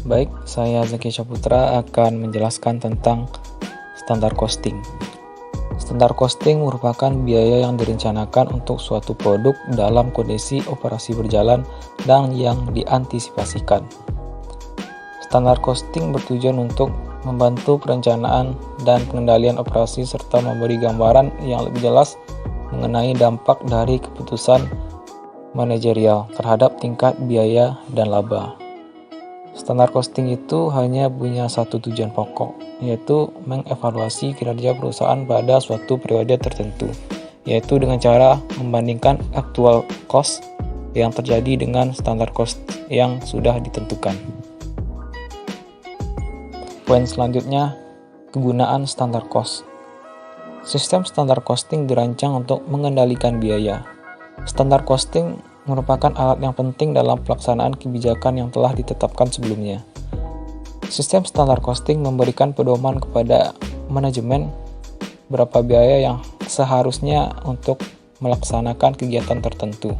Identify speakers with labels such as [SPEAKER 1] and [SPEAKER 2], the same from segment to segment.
[SPEAKER 1] Baik, saya Zaki Saputra akan menjelaskan tentang standar costing. Standar costing merupakan biaya yang direncanakan untuk suatu produk dalam kondisi operasi berjalan dan yang diantisipasikan. Standar costing bertujuan untuk membantu perencanaan dan pengendalian operasi serta memberi gambaran yang lebih jelas mengenai dampak dari keputusan manajerial terhadap tingkat biaya dan laba. Standar costing itu hanya punya satu tujuan pokok, yaitu mengevaluasi kinerja perusahaan pada suatu periode tertentu, yaitu dengan cara membandingkan actual cost yang terjadi dengan standar cost yang sudah ditentukan. Poin selanjutnya, kegunaan standar cost. Sistem standar costing dirancang untuk mengendalikan biaya. Standar costing merupakan alat yang penting dalam pelaksanaan kebijakan yang telah ditetapkan sebelumnya. Sistem standar costing memberikan pedoman kepada manajemen berapa biaya yang seharusnya untuk melaksanakan kegiatan tertentu.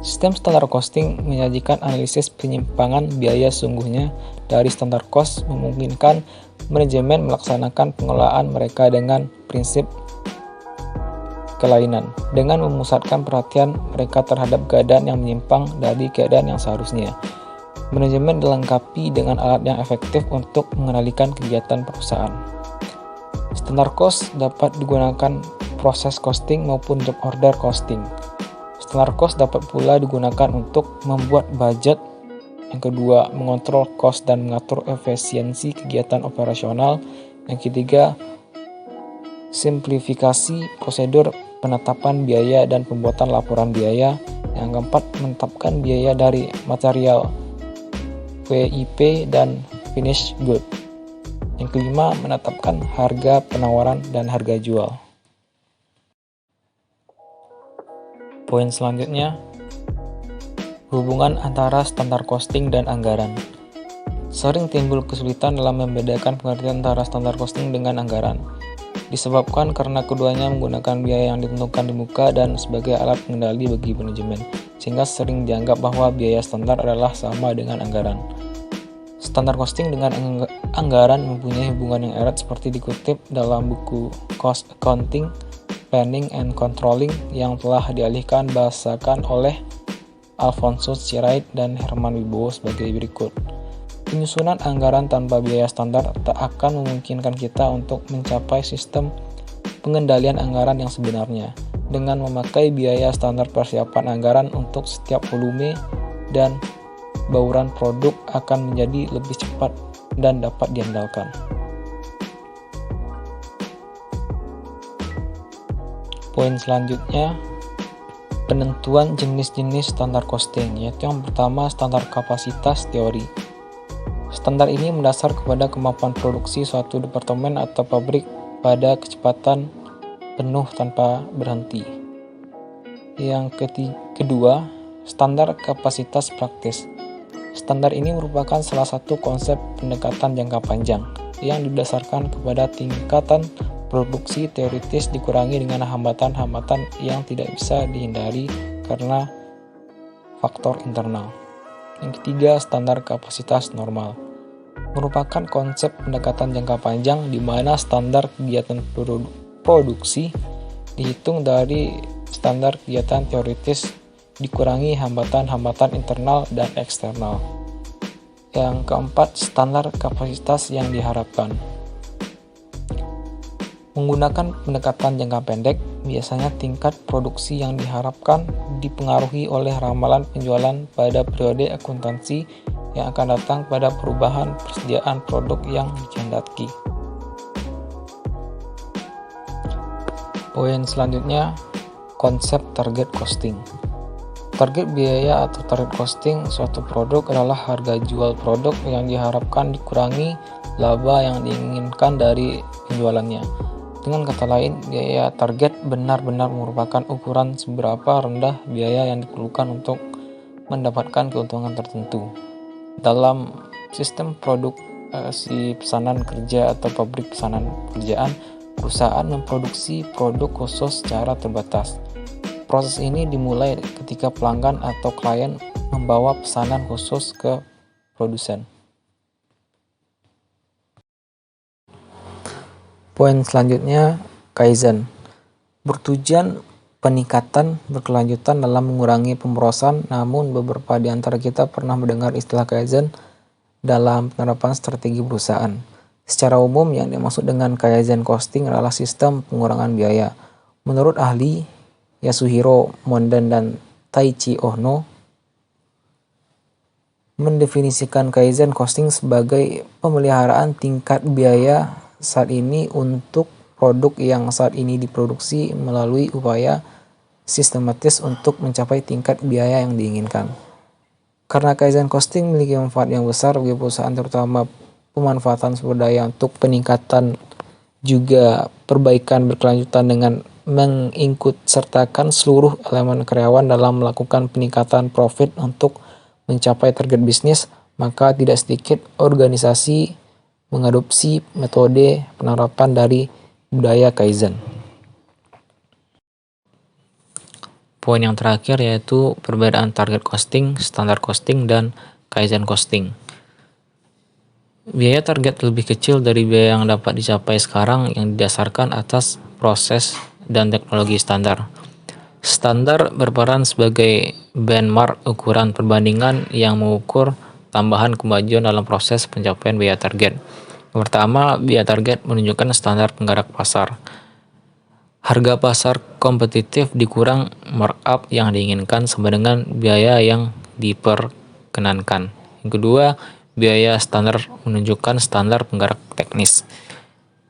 [SPEAKER 1] Sistem standar costing menyajikan analisis penyimpangan biaya sungguhnya dari standar cost, memungkinkan manajemen melaksanakan pengelolaan mereka dengan prinsip kelainan, dengan memusatkan perhatian mereka terhadap keadaan yang menyimpang dari keadaan yang seharusnya. Manajemen dilengkapi dengan alat yang efektif untuk mengendalikan kegiatan perusahaan. Standar cost dapat digunakan proses costing maupun job order costing. Standar cost dapat pula digunakan untuk membuat budget. Yang kedua, mengontrol cost dan mengatur efisiensi kegiatan operasional. Yang ketiga, simplifikasi prosedur penetapan biaya dan pembuatan laporan biaya. Yang keempat, menetapkan biaya dari material WIP dan finished good. Yang kelima, menetapkan harga penawaran dan harga jual. Poin selanjutnya, hubungan antara standar costing dan anggaran. Sering timbul kesulitan dalam membedakan pengertian antara standar costing dengan anggaran. Disebabkan karena keduanya menggunakan biaya yang ditentukan di muka dan sebagai alat pengendali bagi manajemen, sehingga sering dianggap bahwa biaya standar adalah sama dengan anggaran. Standar costing dengan anggaran mempunyai hubungan yang erat seperti dikutip dalam buku Cost Accounting, Planning and Controlling yang telah dialihkan bahasakan oleh Alfonso Sirait dan Herman Wibowo sebagai berikut. Penyusunan anggaran tanpa biaya standar tak akan memungkinkan kita untuk mencapai sistem pengendalian anggaran yang sebenarnya. Dengan memakai biaya standar, persiapan anggaran untuk setiap volume dan bauran produk akan menjadi lebih cepat dan dapat diandalkan. Poin selanjutnya, penentuan jenis-jenis standar costing, yaitu yang pertama standar kapasitas teori. Standar ini mendasar kepada kemampuan produksi suatu departemen atau pabrik pada kecepatan penuh tanpa berhenti. Yang kedua, standar kapasitas praktis. Standar ini merupakan salah satu konsep pendekatan jangka panjang yang didasarkan kepada tingkatan produksi teoritis dikurangi dengan hambatan-hambatan yang tidak bisa dihindari karena faktor internal. Yang ketiga, standar kapasitas normal. Merupakan konsep pendekatan jangka panjang di mana standar kegiatan produksi dihitung dari standar kegiatan teoritis dikurangi hambatan-hambatan internal dan eksternal. Yang keempat, standar kapasitas yang diharapkan. Menggunakan pendekatan jangka pendek, biasanya tingkat produksi yang diharapkan dipengaruhi oleh ramalan penjualan pada periode akuntansi yang akan datang pada perubahan persediaan produk yang dikehendaki. Poin selanjutnya, konsep target costing. Target biaya atau target costing suatu produk adalah harga jual produk yang diharapkan dikurangi laba yang diinginkan dari penjualannya. Dengan kata lain, biaya target benar-benar merupakan ukuran seberapa rendah biaya yang diperlukan untuk mendapatkan keuntungan tertentu. Dalam sistem produksi pesanan kerja atau pabrik pesanan pekerjaan, perusahaan memproduksi produk khusus secara terbatas. Proses ini dimulai ketika pelanggan atau klien membawa pesanan khusus ke produsen. Poin selanjutnya, Kaizen. Bertujuan peningkatan berkelanjutan dalam mengurangi pemborosan, namun beberapa di antara kita pernah mendengar istilah Kaizen dalam penerapan strategi perusahaan. Secara umum, yang dimaksud dengan Kaizen costing adalah sistem pengurangan biaya. Menurut ahli Yasuhiro Monden dan Taichi Ohno, mendefinisikan Kaizen costing sebagai pemeliharaan tingkat biaya saat ini untuk produk yang saat ini diproduksi melalui upaya sistematis untuk mencapai tingkat biaya yang diinginkan. Karena Kaizen costing memiliki manfaat yang besar bagi perusahaan, terutama pemanfaatan sumber daya untuk peningkatan juga perbaikan berkelanjutan dengan mengikut sertakan seluruh elemen karyawan dalam melakukan peningkatan profit untuk mencapai target bisnis, maka tidak sedikit organisasi mengadopsi metode penerapan dari budaya Kaizen. Poin yang terakhir yaitu perbedaan target costing, standar costing, dan Kaizen costing. Biaya target lebih kecil dari biaya yang dapat dicapai sekarang yang didasarkan atas proses dan teknologi standar. Standar berperan sebagai benchmark ukuran perbandingan yang mengukur tambahan kemajuan dalam proses pencapaian biaya target. Pertama, biaya target menunjukkan standar penggerak pasar. Harga pasar kompetitif dikurang markup yang diinginkan sama dengan biaya yang diperkenankan. Yang kedua, biaya standar menunjukkan standar penggerak teknis.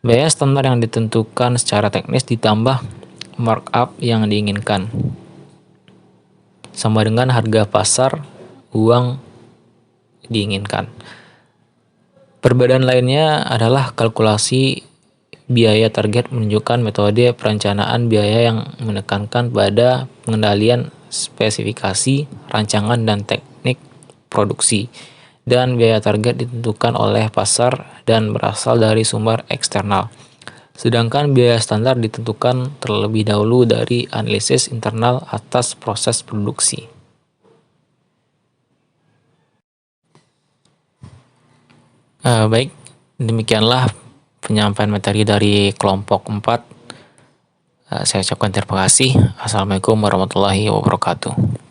[SPEAKER 1] Biaya standar yang ditentukan secara teknis ditambah markup yang diinginkan sama dengan harga pasar uang diinginkan. Perbedaan lainnya adalah kalkulasi biaya target menunjukkan metode perencanaan biaya yang menekankan pada pengendalian spesifikasi, rancangan, dan teknik produksi. Dan biaya target ditentukan oleh pasar dan berasal dari sumber eksternal. Sedangkan biaya standar ditentukan terlebih dahulu dari analisis internal atas proses produksi. Baik, demikianlah penyampaian materi dari kelompok 4. Saya ucapkan terima kasih. Assalamualaikum warahmatullahi wabarakatuh.